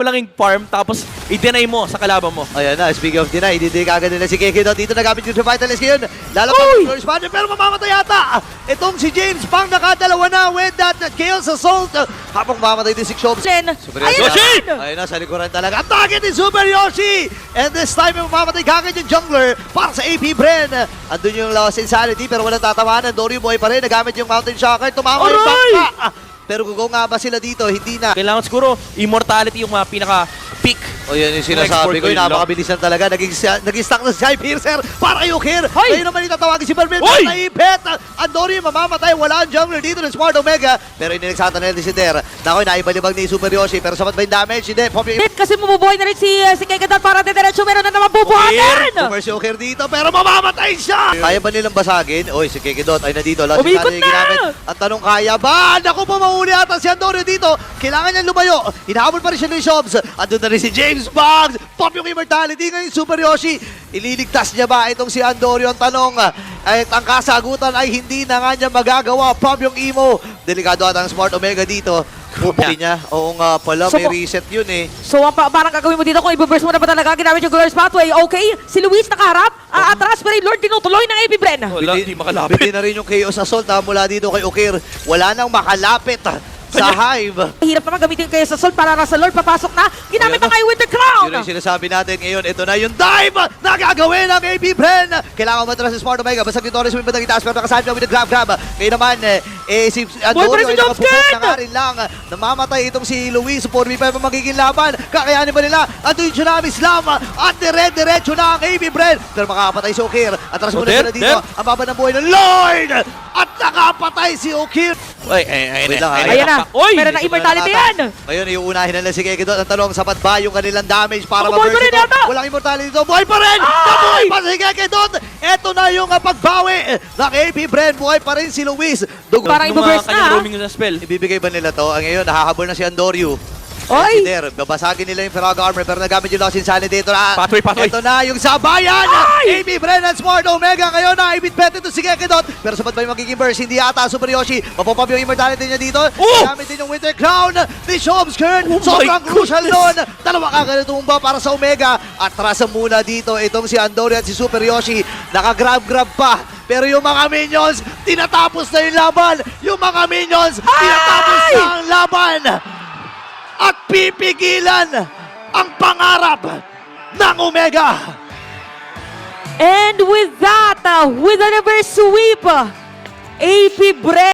Malaking farm tapos i-deny mo sa kalaban mo. Ayan na, speaking of deny, hindi kagad nila si Keke dito nagamit yung Revitalist ngayon. Lalo pa yung Glorious Banner, pero mamamatay yata. Itong si James Pang nakadalawa na with that Chaos Assault. Habang mamamatay din si Xiobs. Super Yoshi! Ayun na, sa likuran talaga. Ang target ni Super Yoshi! And this time, mamamatay kagad yung jungler para sa AP Bren. Andun yung Lost Insanity, pero walang tatawanan. Dory Boy pa rin, nagamit yung Mountain Shocker. Tumama yung bangka. Pero kung nga ba sila dito, hindi na. Kailangan siguro immortality yung mga pinaka-peak. O yan yung sinasabi ko, yung napakabilisan talaga. Naging stuck na si Skypiercer para kay Ukir. Ngayon naman itatawagin si Bermel. Naipet! Andori mamamatay. Wala ang jungler dito ng Smart Omega. Pero inineksata na si Der. Nakoy, naibalibag ni Super Yoshi. Pero sapat ba yung damage? Hindi. Kasi mabubuhay na rin si Keke para diretso. Meron na naman bubuhatin! Boomer si Ukir dito. Pero mamamatay siya! Kaya ba nilang basagin? Oy, si Keke Dot ay nandito. Umikot na! Ang tanong, kaya ba? Naku po, mahuli ata si Andori dito. Kailangan niya lumayo. Hinahabol pa rin siya ng Xiobs. Andun na rin si James Bugs. Pop yung immortality ngayon, Super Yoshi. Ililigtas niya ba itong si Andorio? Ang tanong, ay ang kasagutan ay hindi na nga niya magagawa. Pop yung emo. Delikado at ang Smart Omega dito. Kupili niya. Oo nga pala, may reset yun eh. So, parang gagawin mo dito kung i-burst mo na ba talaga ginamit yung Glorious Pathway. Okay, si Luis nakaharap. Atras pa rin Lord tinutuloy ng AP Bren. Wala, hindi makalapit. Hindi na rin yung Chaos Assault na mula dito kay Ukir. Wala nang makalapit sa Hive. Hirap naman gamitin kayo sa Sol para sa Lord papasok na. Ginamit na kayo Winter Crown. Yun yung sinasabi natin ngayon. Ito na yung dive na gagawin ng AP Bren. Kailangan matras si Smart Omega. Basta ni Torres Wimbledon itaas pero nakasabi na with the grab. Ngayon naman, si Antonio ay nakapupok na nga rin lang. Namamatay itong si Luis. 4v5 ang magiging laban. Kakayanin ba nila? Ito yung Tsunami Slam. At dire-diretso na ang AP Bren. Pero makakapatay si Ukir. Atras muna sila dito. Ang baba ng buhay ng Lord. At nakapatay si Ukir. Ayan na. Meron na immortality yan. Ngayon, iuunahin na lang si Keke Dot. Ang tanong, sapat ba yung kanilang damage para buhay pa rin ito? yata. Walang immortality dito. Buhay pa rin! Nabuhay pa si Keke Dot! Ito na yung pagbawi ng AP Bren. Buhay pa rin si Luis. Parang i-burst na. Roaming na spell. Ibibigay ba nila to? Ngayon, nahahabol na si Andoryu. Oy! Babasagin nila yung Firaga Armor pero nagamit yung Lost Insanity. Ito na. Pathway. Ito na yung sabayan. AP Bren and Smart Omega. Ngayon na, ibit-bet ito si Keke Dot. Pero sapat ba yung magiging burst? Hindi yata. Super Yoshi. Mapopop yung immortality niya dito. Gamit din yung Winter Crown ni Xiobs Kern. Sobrang crucial nun. Dalawa kagalitumba para sa Omega. Atrasan muna dito itong si Andori at si Super Yoshi. Nakagrab-grab pa. Pero yung mga minions, tinatapos na yung laban. Yung mga minions, tinatapos na ang laban. At pipigilan ang pangarap ng Omega. And with that, with another sweep, AP Bren